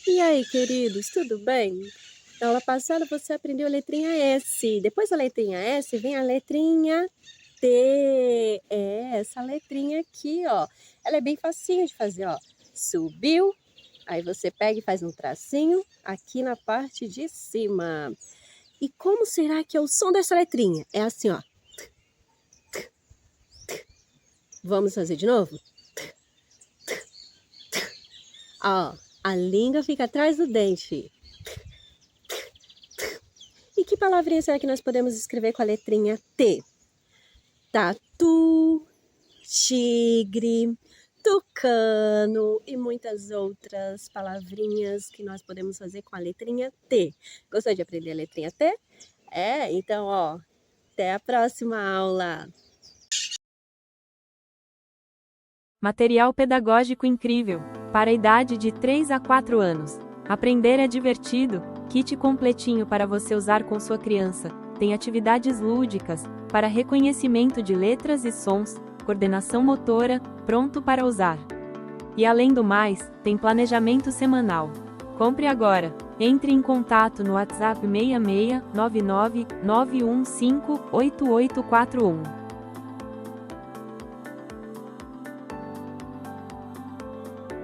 E aí, queridos, tudo bem? Na aula passada você aprendeu a letrinha S. Depois da letrinha S vem a letrinha T. É essa letrinha aqui, ó. Ela é bem facinho de fazer, ó. Subiu, aí você pega e faz um tracinho aqui na parte de cima. E como será que é o som dessa letrinha? É assim, ó. Vamos fazer de novo? Ó, a língua fica atrás do dente. E que palavrinha será que nós podemos escrever com a letrinha T? Tatu, tigre, tucano e muitas outras palavrinhas que nós podemos fazer com a letrinha T. Gostou de aprender a letrinha T? Então, ó, até a próxima aula! Material pedagógico incrível, para a idade de 3 a 4 anos. Aprender é divertido, kit completinho para você usar com sua criança. Tem atividades lúdicas, para reconhecimento de letras e sons, coordenação motora, pronto para usar. E além do mais, tem planejamento semanal. Compre agora. Entre em contato no WhatsApp 66 99 915 8841.